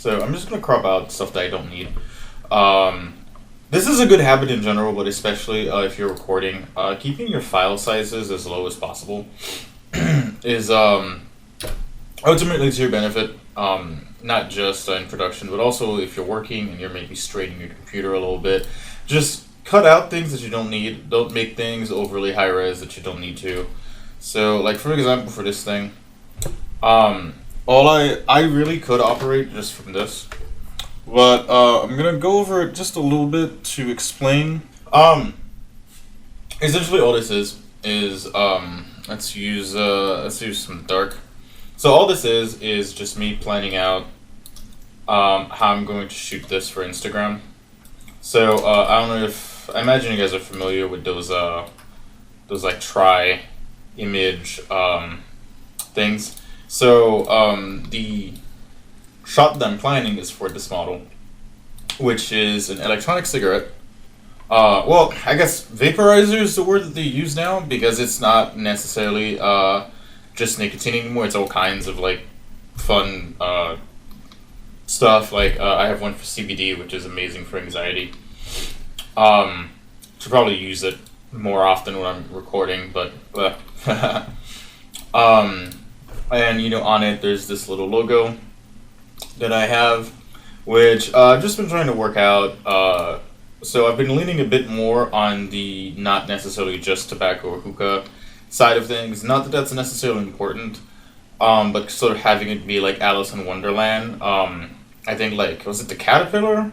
So I'm just gonna crop out stuff that I don't need. Um, this is a good habit in general, but especially if you're recording, keeping your file sizes as low as possible is ultimately to your benefit. Not just in production, but also if you're working and you're maybe straightening your computer a little bit. Just cut out things that you don't need. Don't make things overly high res that you don't need to. So, like for example, for this thing, all I really could operate just from this, but I'm gonna go over it just a little bit to explain. Essentially, all this is let's use some dark. So all this is just me planning out how I'm going to shoot this for Instagram. So I don't know if I imagine you guys are familiar with those like try image things. So the shot that I'm planning is for this model, which is an electronic cigarette. Well, I guess vaporizer is the word that they use now because it's not necessarily just nicotine anymore. It's all kinds of like fun stuff. Like I have one for CBD, which is amazing for anxiety. Should probably use it more often when I'm recording, but and on it there's this little logo that I have, which I've just been trying to work out. So I've been leaning a bit more on the not necessarily just tobacco or hookah side of things. Not that that's necessarily important, but sort of having it be like Alice in Wonderland. I think like was it the caterpillar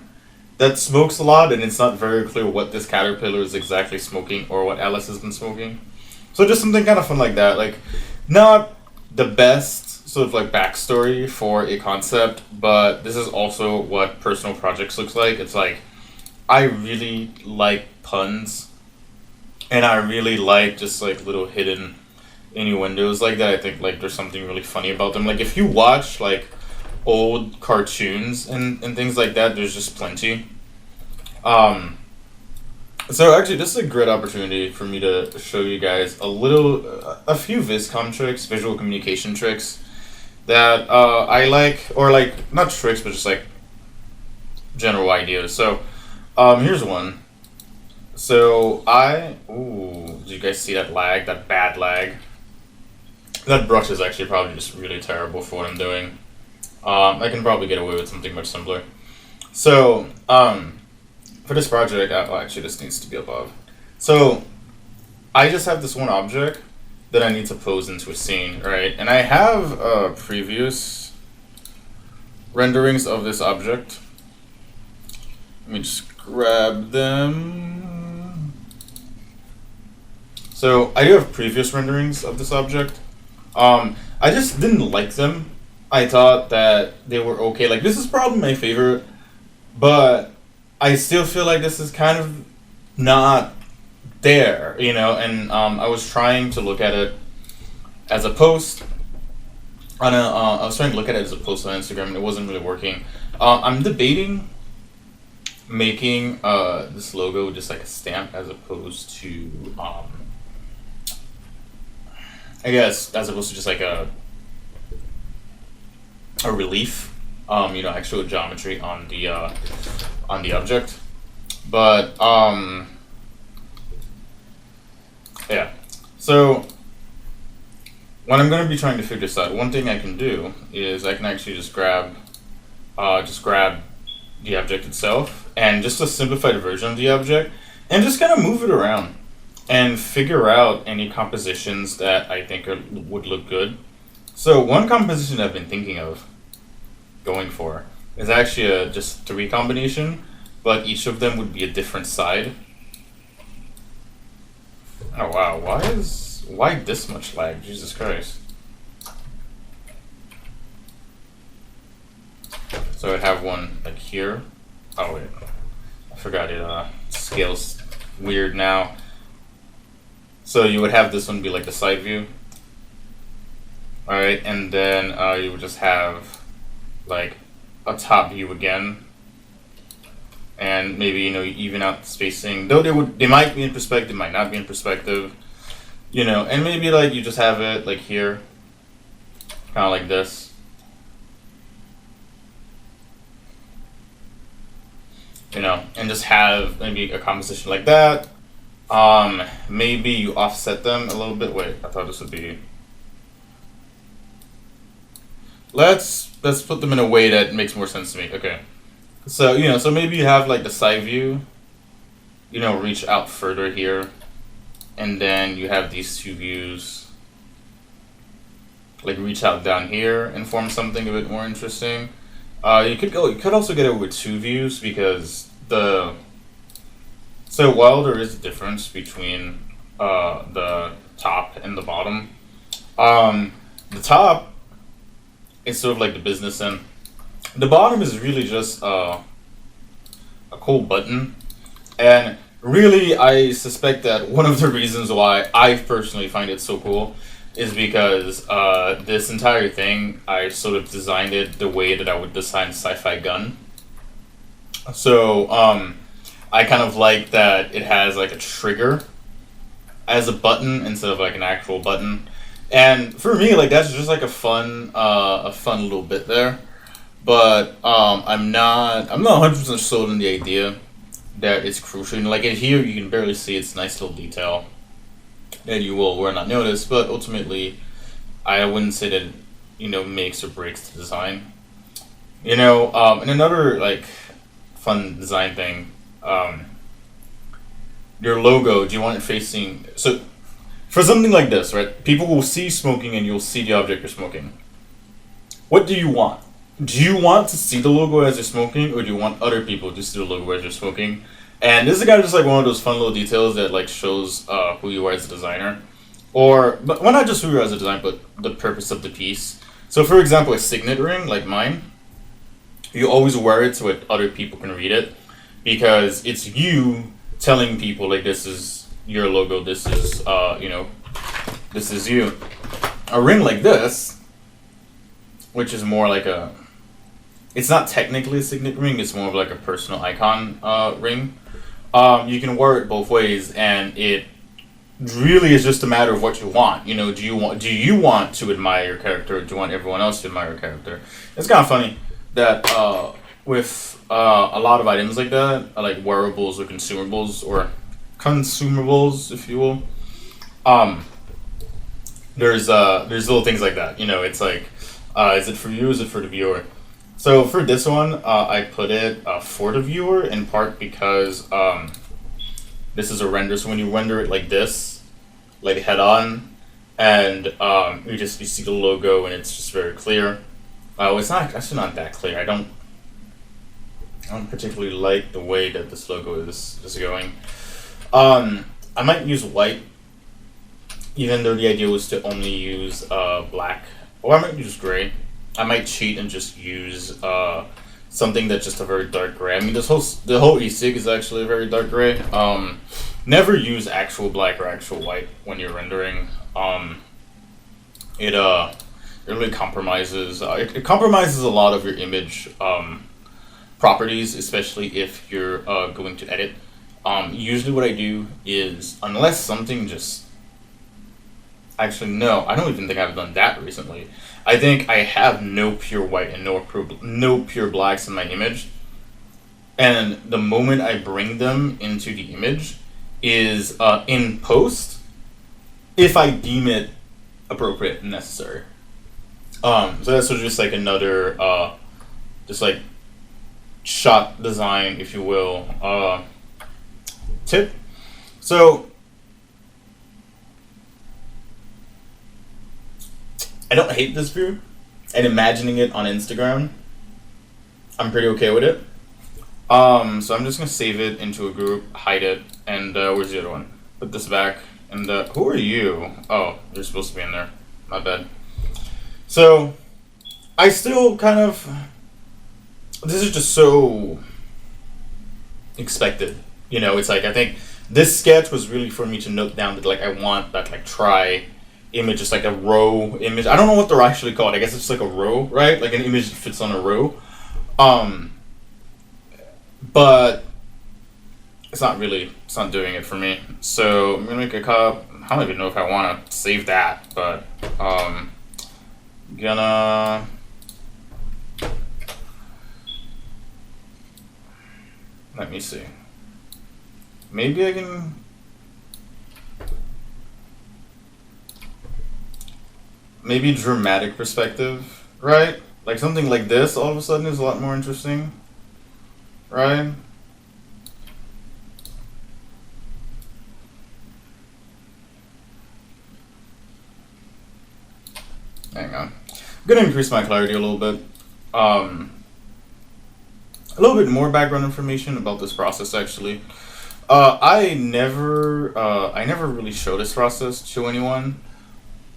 that smokes a lot, and it's not very clear what this caterpillar is exactly smoking or what Alice has been smoking. So just something kind of fun like that. Like not the best sort of like backstory for a concept, but this is also what personal projects looks like. It's like I really like puns, and I really like just like little hidden innuendos like that. I think like there's something really funny about them. Like if you watch like old cartoons and things like that, there's just plenty. So actually, this is a great opportunity for me to show you guys a few VisCom tricks, visual communication tricks that I like, or like not tricks, but just like general ideas. So here's one. So did you guys see that lag, that bad lag? That brush is actually probably just really terrible for what I'm doing. I can probably get away with something much simpler. So, for this project, actually this needs to be above. So, I just have this one object that I need to pose into a scene, right? And I have previous renderings of this object. Let me just grab them. So, I do have previous renderings of this object. I just didn't like them. I thought that they were okay. Like, this is probably my favorite, but I still feel like this is kind of not there, and I was trying to look at it as a post I was trying to look at it as a post on Instagram, and it wasn't really working. I'm debating making this logo just like a stamp as opposed to, I guess, as opposed to just like a relief, actual geometry on the object. But yeah. So when I'm going to be trying to figure this out, one thing I can do is I can actually just grab the object itself and just a simplified version of the object and just kind of move it around and figure out any compositions that I think would look good. So one composition I've been thinking of going for is actually a just 3 combination, but each of them would be a different side. Oh wow, why this much lag? Jesus Christ. So I'd have one like here. Oh wait, I forgot it scales weird now. So you would have this one be like the side view. Alright, and then you would just have like a top view again. And maybe, even out the spacing. Though they might be in perspective, might not be in perspective. And maybe like you just have it like here. Kinda like this. and just have maybe a composition like that. Maybe you offset them a little bit. Wait, I thought this would be. Let's put them in a way that makes more sense to me. Okay, so so maybe you have like the side view, reach out further here, and then you have these two views, like reach out down here and form something a bit more interesting. You could also get it with two views because while there is a difference between the top and the bottom, the top is sort of like the business end. The bottom is really just a cool button, and really I suspect that one of the reasons why I personally find it so cool is because this entire thing, I sort of designed it the way that I would design a sci-fi gun. So I kind of like that it has like a trigger as a button instead of like an actual button. And for me, like that's just like a fun little bit there. But I'm not 100% sold on the idea that it's crucial. Like in here, you can barely see its nice little detail that you will not notice. But ultimately, I wouldn't say that makes or breaks the design. And another like fun design thing. Your logo. Do you want it facing so? For something like this, right? People will see smoking, and you'll see the object you're smoking. What do you want? Do you want to see the logo as you're smoking, or do you want other people to see the logo as you're smoking? And this is kind of just like one of those fun little details that like shows who you are as a designer, but well, not just who you are as a designer, but the purpose of the piece. So, for example, a signet ring like mine, you always wear it so that other people can read it, because it's you telling people like this is your logo. This is this is you. A ring like this, which is more like it's not technically a signet ring. It's more of like a personal icon ring. You can wear it both ways, and it really is just a matter of what you want. Do you want to admire your character, or do you want everyone else to admire your character? It's kind of funny that with a lot of items like that, like wearables or consumables, if you will. There's little things like that. It's like, is it for you? Is it for the viewer? So for this one, I put it for the viewer in part because this is a render. So when you render it like this, like head on, and you see the logo, and it's just very clear. It's not actually not that clear. I don't particularly like the way that this logo is going. I might use white, even though the idea was to only use black, or I might use gray. I might cheat and just use something that's just a very dark gray. I mean, the whole e-cig is actually a very dark gray. Never use actual black or actual white when you're rendering. It really compromises. It compromises a lot of your image properties, especially if you're going to edit. Usually what I do is, unless something just... Actually, no, I don't even think I've done that recently. I think I have no pure white and no pure blacks in my image. And the moment I bring them into the image is in post, if I deem it appropriate and necessary. So that's sort of just like another, just like shot design, if you will, tip. So I don't hate this view, and imagining it on Instagram, I'm pretty okay with it. So I'm just gonna save it into a group, hide it, and where's the other one? Put this back, and who are you? Oh, you're supposed to be in there. My bad. So I still kind of, this is just so expected. It's like, I think this sketch was really for me to note down that like I want that like try image, just like a row image. I don't know what they're actually called. I guess it's like a row, right? Like an image that fits on a row. But it's not doing it for me. So I'm gonna make a cop. I don't even know if I want to save that, but gonna Let me see. Maybe I can... Maybe dramatic perspective, right? Like something like this all of a sudden is a lot more interesting, right? Hang on. I'm gonna increase my clarity a little bit. A little bit more background information about this process actually. I never really show this process to anyone.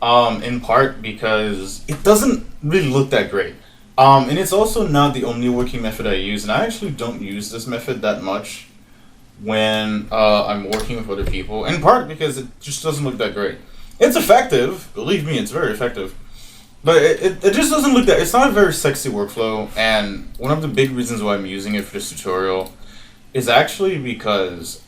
In part because it doesn't really look that great. And it's also not the only working method I use, and I actually don't use this method that much when I'm working with other people, in part because it just doesn't look that great. It's effective, believe me, it's very effective. But it just doesn't look that, it's not a very sexy workflow, and one of the big reasons why I'm using it for this tutorial is actually because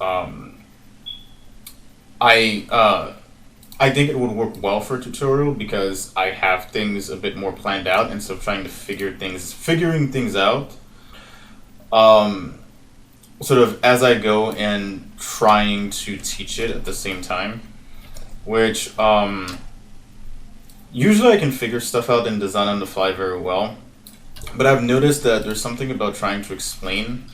I think it would work well for a tutorial because I have things a bit more planned out instead of trying to figuring things out sort of as I go and trying to teach it at the same time, which usually I can figure stuff out and design on the fly very well, but I've noticed that there's something about trying to explain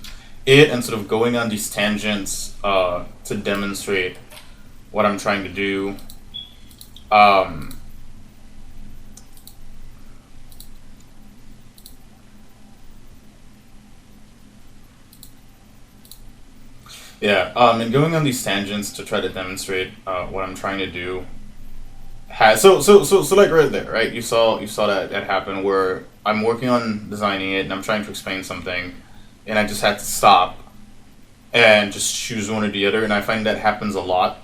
it and sort of going on these tangents to demonstrate what I'm trying to do. And going on these tangents to try to demonstrate what I'm trying to do has so like right there, right? You saw that happen where I'm working on designing it and I'm trying to explain something, and I just had to stop and just choose one or the other, and I find that happens a lot.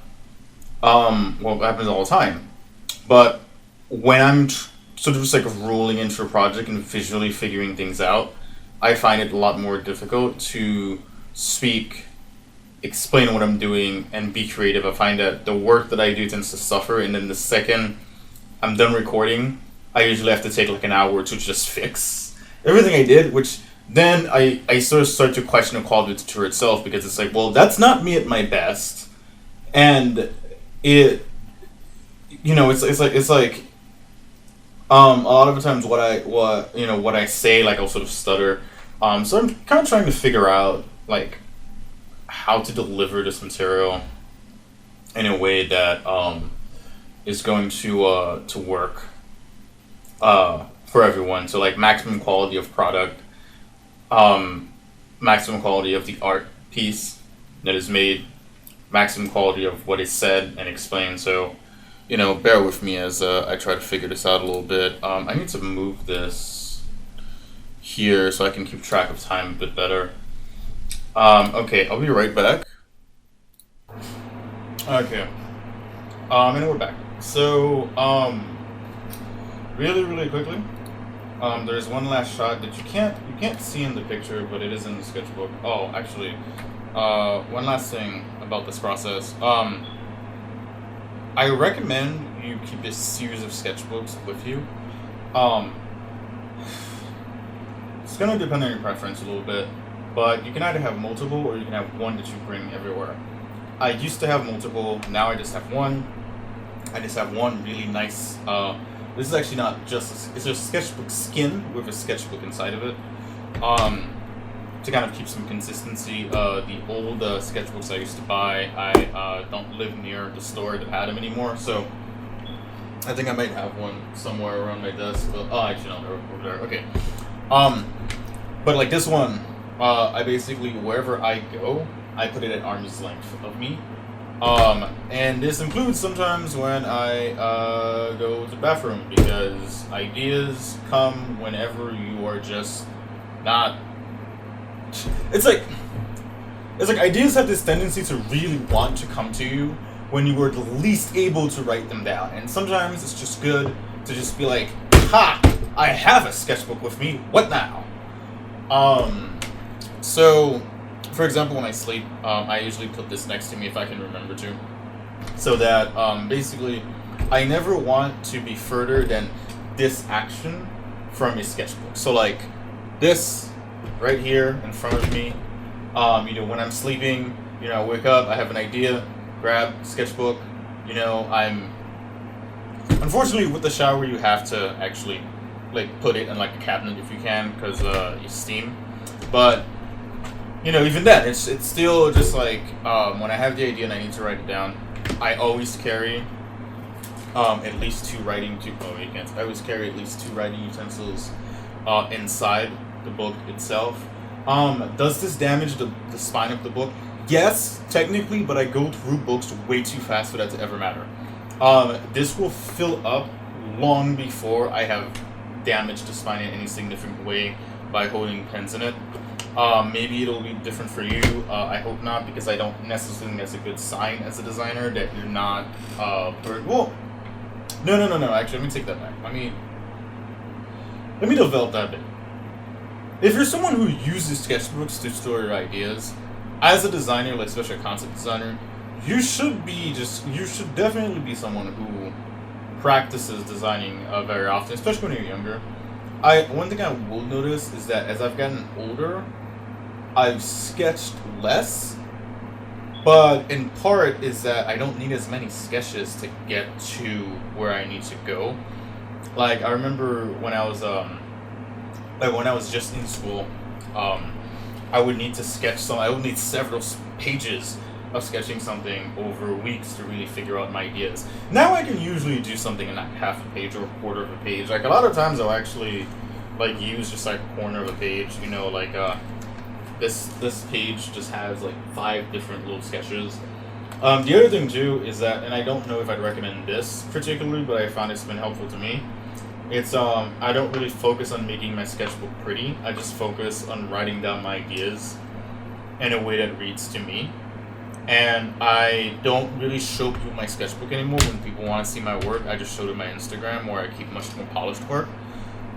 Well, it happens all the time. But when I'm sort of just like rolling into a project and visually figuring things out, I find it a lot more difficult to speak, explain what I'm doing, and be creative. I find that the work that I do tends to suffer, and then the second I'm done recording, I usually have to take like an hour to just fix everything I did, which then I sort of start to question the quality of the tutor itself, because it's like, well, that's not me at my best, and it, it's like a lot of the times what I say, like I'll sort of stutter, so I'm kind of trying to figure out like how to deliver this material in a way that is going to work for everyone. So like maximum quality of product, maximum quality of the art piece that is made, maximum quality of what is said and explained. So, bear with me as I try to figure this out a little bit. I need to move this here so I can keep track of time a bit better. Okay, I'll be right back. Okay, and we're back. So, really quickly, there's one last shot that you can't see in the picture, but it is in the sketchbook. Oh, actually, one last thing about this process. I recommend you keep a series of sketchbooks with you. It's gonna depend on your preference a little bit, but you can either have multiple or you can have one that you bring everywhere. I used to have multiple, now I just have one. I just have one really nice, this is actually not just, it's a sketchbook skin with a sketchbook inside of it. To kind of keep some consistency. The old sketchbooks I used to buy, I don't live near the store that had them anymore, so I think I might have one somewhere around my desk. But, oh, actually no, they're over there. Okay. But like this one, I basically, wherever I go, I put it at arm's length of me. And this includes sometimes when I go to the bathroom, because ideas come whenever you are just not. It's like ideas have this tendency to really want to come to you when you were the least able to write them down. And sometimes it's just good to just be like, ha! I have a sketchbook with me, what now? So, for example, when I sleep, I usually put this next to me if I can remember to. So that, basically, I never want to be further than this action from a sketchbook. So like, this right here in front of me When I'm sleeping, I wake up, I have an idea, grab sketchbook. I'm unfortunately with the shower you have to actually like put it in like a cabinet if you can because you steam. But even then, it's still just like when I have the idea and I need to write it down, I always carry at least two writing to oh you can't I always carry at least two writing utensils inside the book itself. Does this damage the spine of the book? Yes, technically, but I go through books way too fast for that to ever matter. This will fill up long before I have damaged the spine in any significant way by holding pens in it. Maybe it'll be different for you. I hope not, because I don't necessarily think that's a good sign as a designer that you're not. Well, no. Actually, let me take that back. Let me develop that a bit. If you're someone who uses sketchbooks to store your ideas, as a designer, like especially a concept designer, you should definitely be someone who practices designing very often, especially when you're younger. One thing I will notice is that as I've gotten older, I've sketched less, but in part is that I don't need as many sketches to get to where I need to go. Like I remember when I was just in school, I would need to sketch I would need several pages of sketching something over weeks to really figure out my ideas. Now I can usually do something in like half a page or a quarter of a page. Like a lot of times I'll actually like use just like a corner of a page. This page just has like 5 different little sketches. The other thing too is that, and I don't know if I'd recommend this particularly, but I found it's been helpful to me. It's I don't really focus on making my sketchbook pretty. I just focus on writing down my ideas in a way that reads to me. And I don't really show people my sketchbook anymore when people want to see my work. I just show them my Instagram where I keep much more polished work.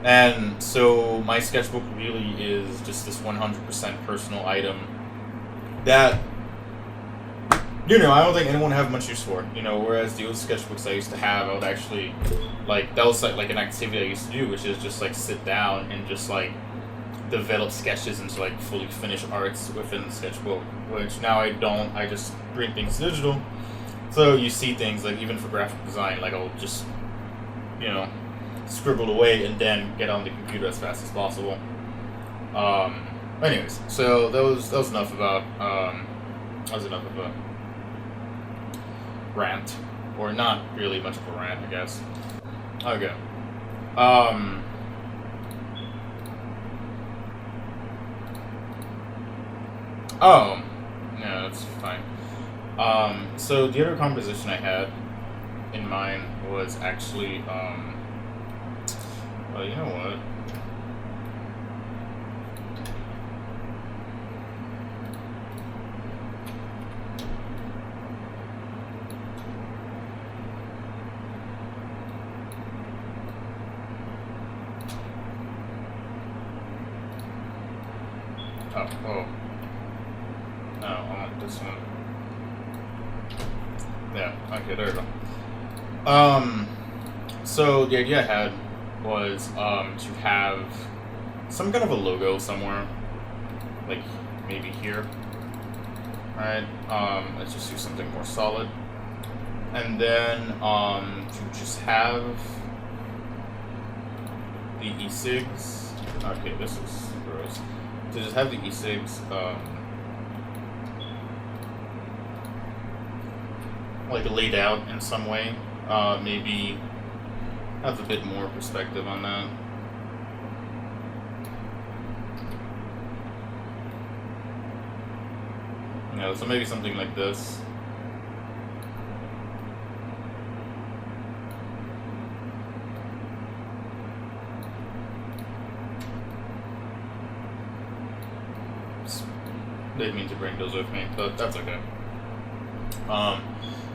And so my sketchbook really is just this 100% personal item that, I don't think anyone have much use for. Whereas the old sketchbooks I used to have, I would actually, that was like an activity I used to do, which is just like sit down and just like develop sketches into like fully finished arts within the sketchbook, which now I don't. I just bring things digital. So you see things like even for graphic design, like I'll just, scribble away and then get on the computer as fast as possible. Anyways, so that was enough about a rant, or not really much of a rant, I guess. Okay. Oh, no, that's fine. So the other composition I had in mind was actually, well, you know what? Oh. No, I want this one. Yeah, okay, there we go. So the idea I had was to have some kind of a logo somewhere, like maybe here. Alright, let's just do something more solid. And then to just have the e-cigs. Okay, this is gross. To just have the e-cigs like laid out in some way. Maybe have a bit more perspective on that. So maybe something like this. Didn't mean to bring those with me, but that's okay.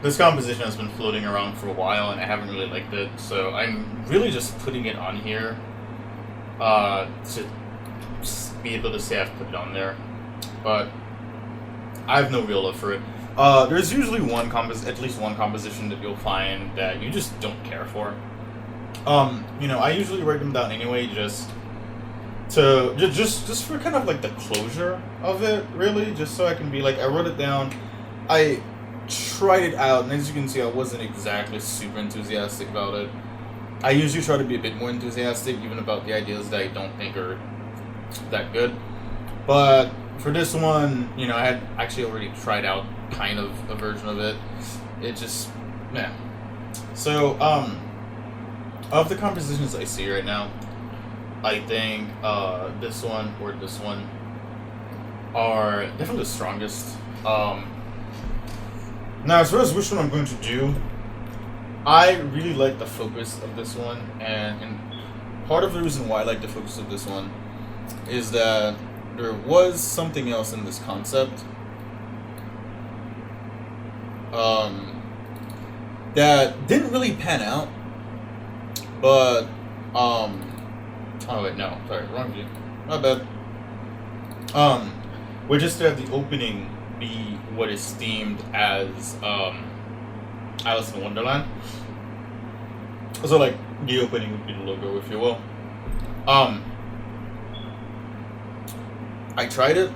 This composition has been floating around for a while, and I haven't really liked it, so I'm really just putting it on here to be able to say I've put it on there. But I have no real love for it. There's usually at least one composition that you'll find that you just don't care for. I usually write them down anyway, just to just for kind of like the closure of it, really, just so I can be like, I wrote it down, I tried it out, and as you can see, I wasn't exactly super enthusiastic about it. I usually try to be a bit more enthusiastic, even about the ideas that I don't think are that good. But for this one, you know, I had actually already tried out kind of a version of it. It just, yeah. So, of the compositions I see right now, I think this one or this one are definitely the strongest. Now, as far as which one I'm going to do, I really like the focus of this one, and part of the reason why I like the focus of this one is that there was something else in this concept that didn't really pan out, but oh wait, no, sorry, wrong view, my bad. We just have the opening be what is themed as Alice in Wonderland. So like the opening would be the logo, if you will. I tried it.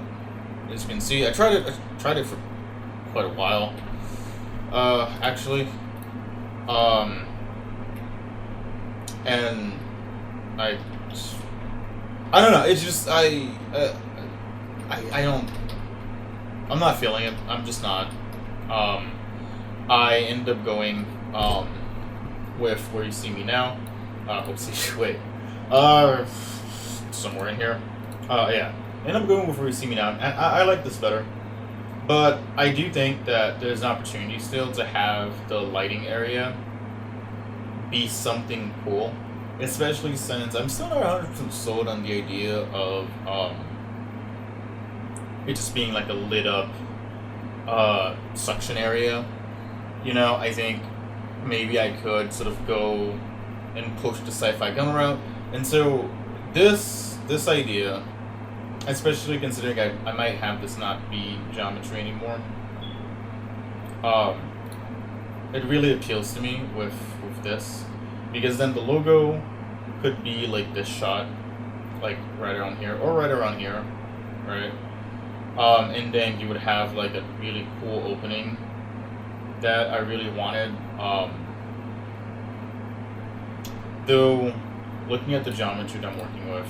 As you can see, I tried it for quite a while. Actually. And I don't know. It's just I don't. I'm not feeling it. I'm just not. I end up going with Where You See Me Now. Let's wait. Somewhere in here. Yeah. End up going with Where You See Me Now. And I like this better. But I do think that there's an opportunity still to have the lighting area be something cool. Especially since I'm still not 100% sold on the idea of it just being like a lit up suction area. You know, I think maybe I could sort of go and push the sci-fi gun route. And so this idea, especially considering I might have this not be geometry anymore, it really appeals to me with this, because then the logo could be like this shot, like right around here or right around here, right? And then you would have like a really cool opening that I really wanted. Though, looking at the geometry that I'm working with,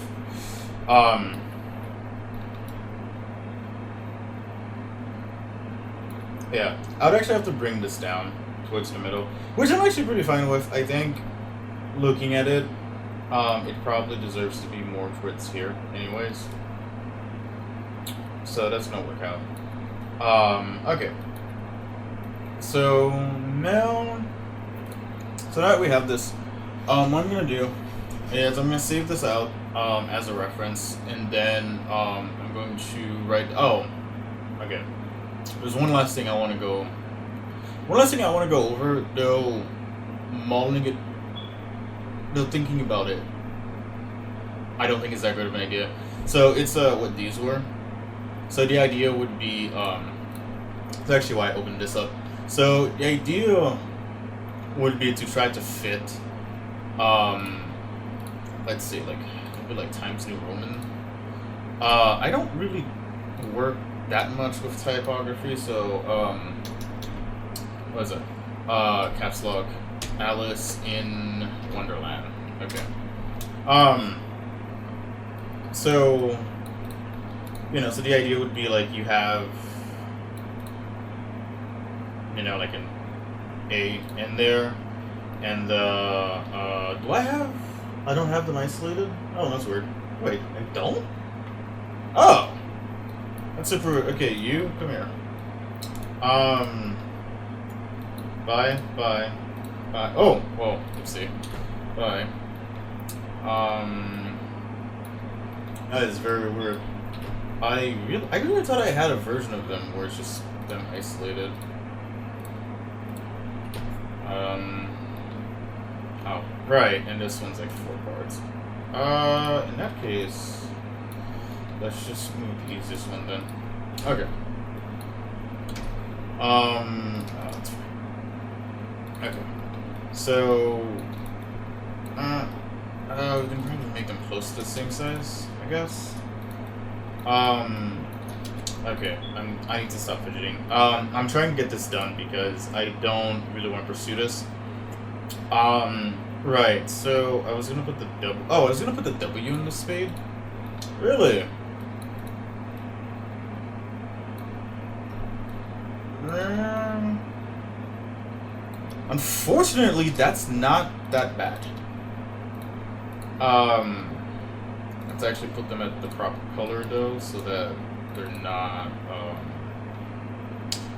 yeah, I would actually have to bring this down towards the middle, which I'm actually pretty fine with. I think, looking at it, it probably deserves to be more towards here, anyways. So that's gonna work out. Okay. So now that we have this, what I'm gonna do is I'm gonna save this out as a reference, and then I'm going to write. Oh, okay. There's one last thing I want to go. One last thing I want to go over, though, modeling it, though thinking about it, I don't think it's that great of an idea. So it's what these were. So the idea would be, that's actually why I opened this up. So the idea would be to try to fit, let's see, like, maybe like Times New Roman. I don't really work that much with typography, so, what is it? Caps lock, Alice in Wonderland. Okay. So, you know, so the idea would be like you have, you know, like an A in there, and do I don't have them isolated? Oh, that's weird. Wait, I don't? Oh! That's super, okay, you, come here. Bye. Oh, whoa, let's see. Bye. That is very weird. I really thought I had a version of them where it's just them isolated. Oh, right, and this one's like 4 parts. In that case, let's just move the easiest one then. Okay. Oh, that's right. Okay. So, We can try to make them close to the same size, I guess. Okay, I need to stop fidgeting. I'm trying to get this done because I don't really want to pursue this. Right, so I was gonna put the W. Oh, I was gonna put the W in the spade? Really? Unfortunately, that's not that bad. Let's actually put them at the proper color though, so that they're not,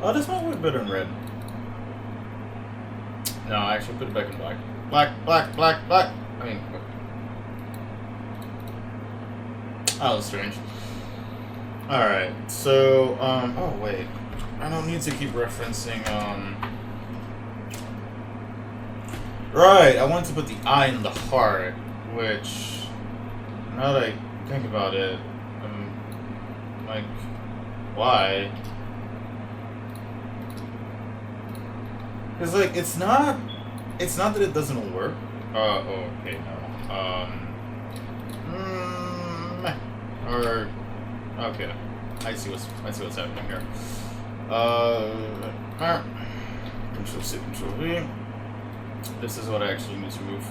oh, this might work better in red. No, I actually put it back in black. Black, black, black, black. I mean, that was strange. Alright, so, oh wait. I don't need to keep referencing, right, I wanted to put the I in the heart, which, now that I think about it, like, why? Because, like, it's not that it doesn't work. Oh, okay, no. Or, okay. I see what's happening here. Control C, Control V. This is what I actually need to move.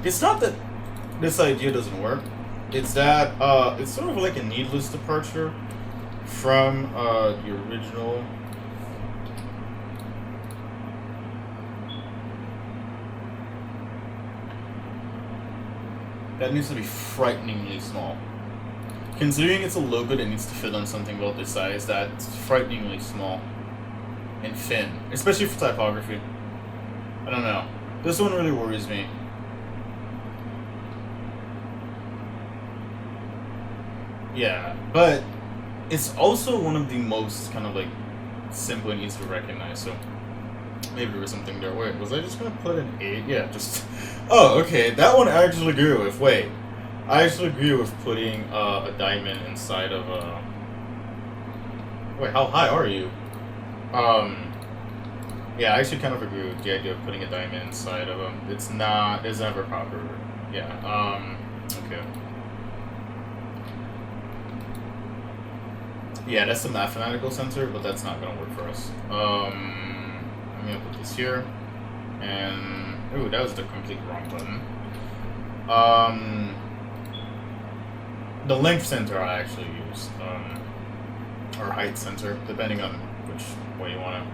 It's not that this idea doesn't work. It's that, it's sort of like a needless departure from, the original. That needs to be frighteningly small. Considering it's a logo that needs to fit on something about this size, that's frighteningly small and thin, especially for typography. I don't know. This one really worries me. Yeah, but it's also one of the most kind of like simple and easy to recognize, so maybe there was something there. Wait, was I just gonna put an 8? Yeah, just... Oh, okay, that one I actually agree with. Wait, I actually agree with putting a diamond inside of a... Wait, how high are you? Yeah, I actually kind of agree with the idea of putting a diamond inside of them. It's never proper. Yeah, okay. Yeah, that's the mathematical center, but that's not gonna work for us. I'm gonna put this here, and ooh, that was the complete wrong button. The length center I actually use, or height center, depending on which way you want to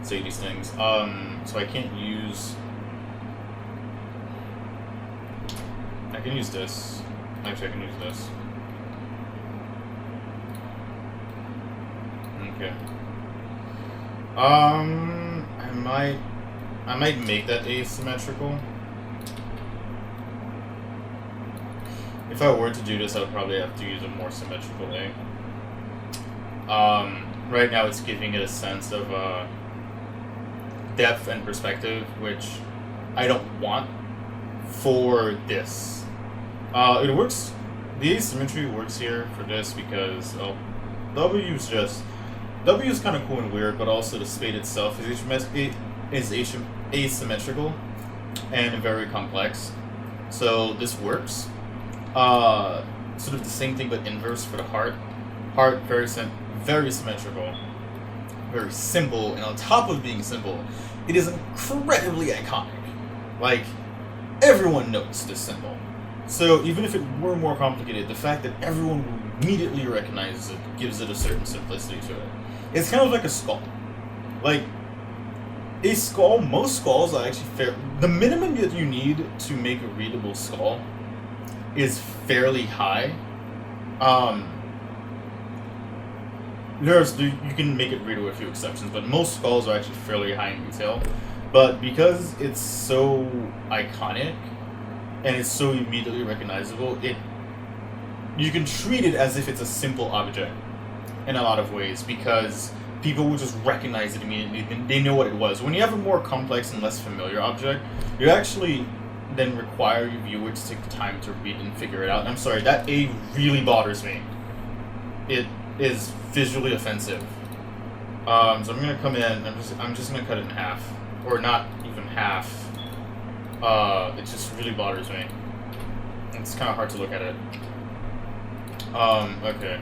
say these things. So I can't use. I can use this. Actually, I can use this. Okay. I might make that asymmetrical. If I were to do this, I would probably have to use a more symmetrical A. Right now it's giving it a sense of depth and perspective, which I don't want for this. It works. The asymmetry works here for this because W is kind of cool and weird, but also the spade itself is asymmetrical and very complex. So this works. Sort of the same thing but inverse for the heart. Heart very symmetrical, very simple, and on top of being simple, it is incredibly iconic. Like, everyone knows this symbol. So even if it were more complicated, the fact that everyone immediately recognizes it gives it a certain simplicity to it. It's kind of like a skull. Like, a skull, most skulls are actually fair. The minimum that you need to make a readable skull is fairly high. You can make it readable with a few exceptions, but most skulls are actually fairly high in detail. But because it's so iconic and it's so immediately recognizable, you can treat it as if it's a simple object in a lot of ways, because people will just recognize it immediately. They know what it was. When you have a more complex and less familiar object, you actually then require your viewer to take the time to read and figure it out. And I'm sorry, that A really bothers me. It is visually offensive. So I'm gonna come in. I'm just gonna cut it in half, or not even half. It just really bothers me. It's kind of hard to look at it. Okay.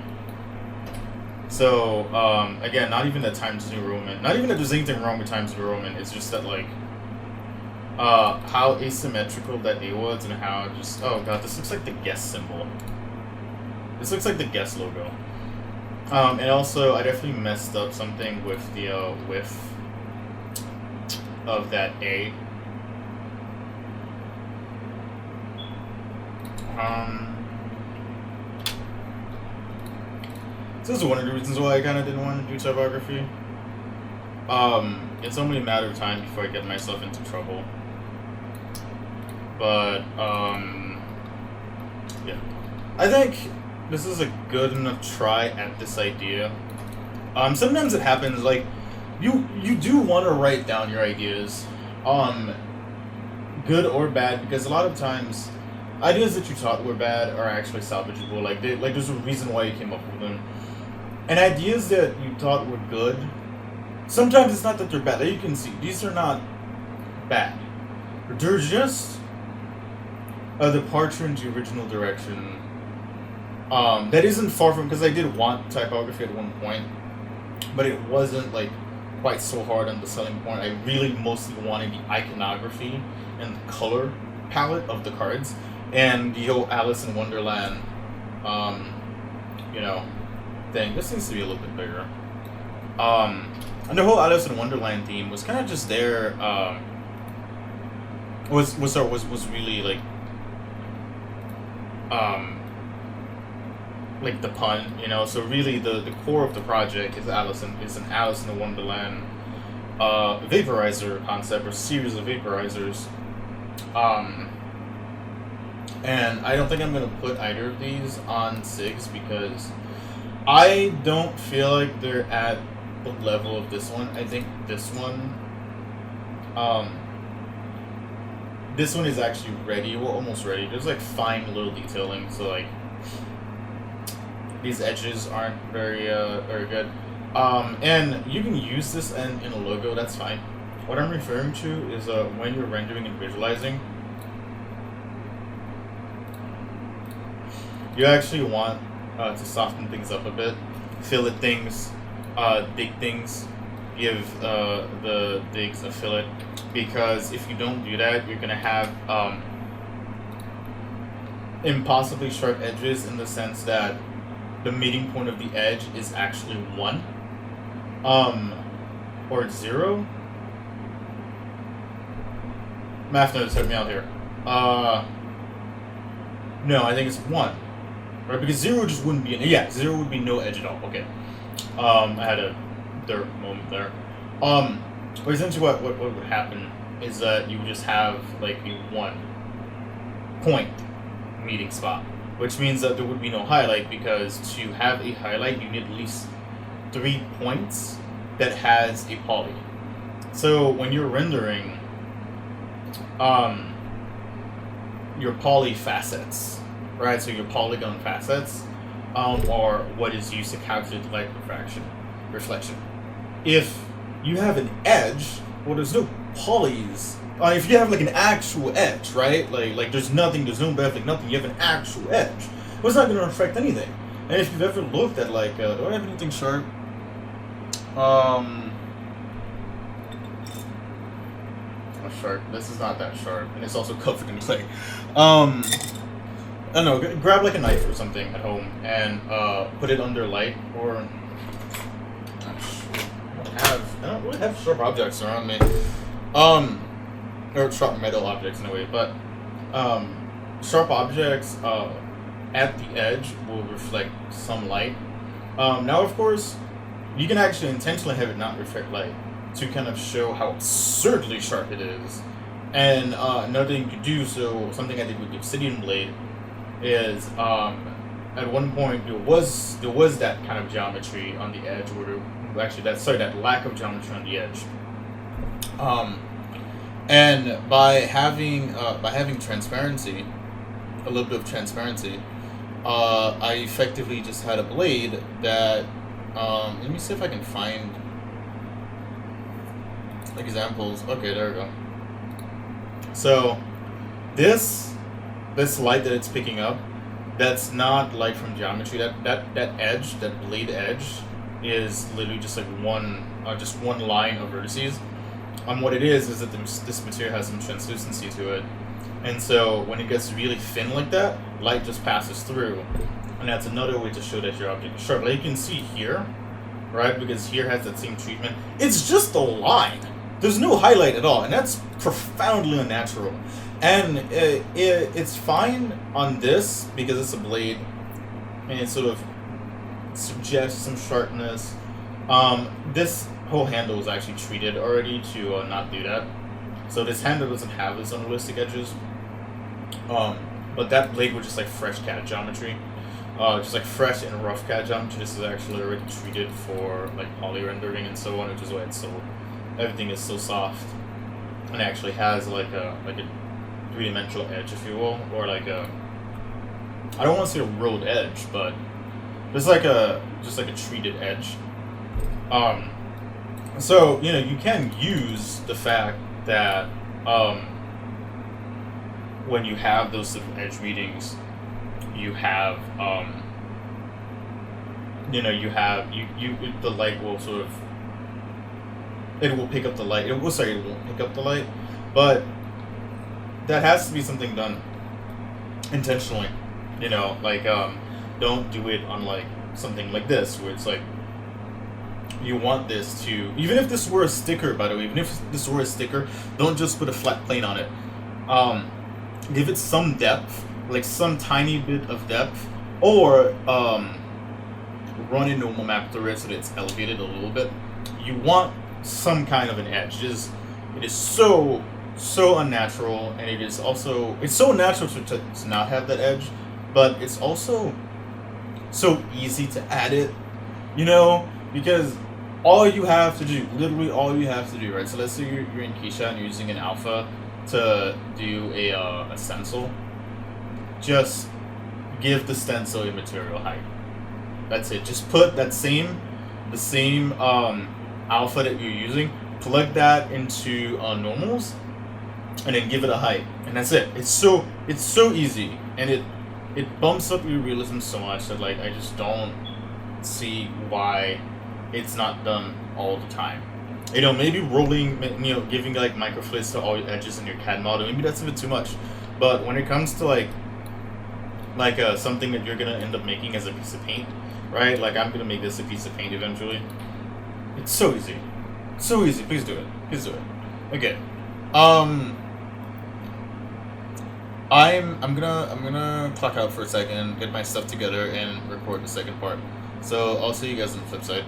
So, again, not even that Times New Roman, not even that there's anything wrong with Times New Roman, it's just that, like, how asymmetrical that A was and how just, oh god, this looks like the guest symbol. This looks like the guest logo. And also, I definitely messed up something with the, width of that A. So this is one of the reasons why I kind of didn't want to do typography. It's only a matter of time before I get myself into trouble. But, yeah. I think this is a good enough try at this idea. Sometimes it happens, like, you do want to write down your ideas, good or bad, because a lot of times, ideas that you thought were bad are actually salvageable. Like, there's a reason why you came up with them. And ideas that you thought were good, sometimes it's not that they're bad. Like you can see, these are not bad. They're just a departure into the original direction. That isn't far from, because I did want typography at one point, but it wasn't like quite so hard on the selling point. I really mostly wanted the iconography and the color palette of the cards, and the whole Alice in Wonderland, you know, thing. This needs to be a little bit bigger. And the whole Alice in Wonderland theme was kind of just there. Was really like the pun, you know. So really, the core of the project is an Alice in the Wonderland vaporizer concept or series of vaporizers. And I don't think I'm gonna put either of these on SIGs because I don't feel like they're at the level of this one. I think this one is actually ready, well, almost ready. There's like fine little detailing, so like these edges aren't very good. And you can use this in a logo, that's fine. What I'm referring to is when you're rendering and visualizing, you actually want to soften things up a bit, fillet things, dig things, give the digs a fillet, because if you don't do that, you're gonna have impossibly sharp edges in the sense that the meeting point of the edge is actually 1, or 0. Math notes, help me out here. No, I think it's 1. Right, because 0 just wouldn't be, 0 would be no edge at all. Okay. I had a derp moment there. But essentially what would happen is that you would just have like a 1 point meeting spot, which means that there would be no highlight, because to have a highlight you need at least 3 points that has a poly. So when you're rendering your poly facets, right? So your polygon facets are what is used to calculate light reflection. If you have an edge, well, there's no polys. If you have like an actual edge, right? Like there's nothing, there's no bevel, nothing. You have an actual edge. Well, it's not going to affect anything. And if you've ever looked at like, do I have anything sharp? Sharp. This is not that sharp, and it's also covered in clay. I don't know, grab like a knife or something at home and put it under light, or I don't really have sharp objects around me. Or sharp metal objects in a way, but sharp objects at the edge will reflect some light. Now, of course, you can actually intentionally have it not reflect light to kind of show how absurdly sharp it is. And another thing to do, so something I did with the obsidian blade, is at one point there was that kind of geometry on the edge, that lack of geometry on the edge. And by having transparency, a little bit of transparency, I effectively just had a blade that let me see if I can find examples. Okay, there we go. So This this light that it's picking up, that's not light from geometry. That edge, that blade edge, is literally just one line of vertices. What it is that this material has some translucency to it, and so when it gets really thin like that, light just passes through, and that's another way to show that your object is sharp. Like you can see here, right? Because here has that same treatment. It's just a line. There's no highlight at all, and that's profoundly unnatural. And it's fine on this because it's a blade, and it sort of suggests some sharpness. This whole handle is actually treated already to not do that. So this handle doesn't have its unrealistic edges. But that blade was just like fresh CAD geometry. Just like fresh and rough CAD geometry. This is actually already treated for like poly rendering and so on, which is why it's so, everything is so soft. And it actually has like a three-dimensional edge, if you will, or like a, I don't want to say a rolled edge, but just like a treated edge. So you can use the fact that when you have those sort of edge readings, you have the light will sort of, it will pick up the light. It won't pick up the light, but that has to be something done intentionally. Don't do it on like something like this where it's like you want this to, even if this were a sticker, by the way, even if this were a sticker, don't just put a flat plane on it. Give it some depth, like some tiny bit of depth, or run a normal map through it so that it's elevated a little bit. You want some kind of an edge. It is so unnatural, and it's so natural to not have that edge, but it's also so easy to add it, because literally all you have to do, right? So let's say you're in Keisha and you're using an alpha to do a stencil. Just give the stencil a material height. That's it. Just put the same alpha that you're using, plug that into normals, and then give it a height, and that's it. It's so easy, and it bumps up your realism so much that like I just don't see why it's not done all the time. Maybe rolling, giving like microflits to all your edges in your CAD model, maybe that's a bit too much. But when it comes to like something that you're gonna end up making as a piece of paint, right? Like I'm gonna make this a piece of paint eventually. It's so easy, so easy. Please do it. Please do it. Okay. I'm gonna clock out for a second, get my stuff together, and record the second part. So I'll see you guys on the flip side.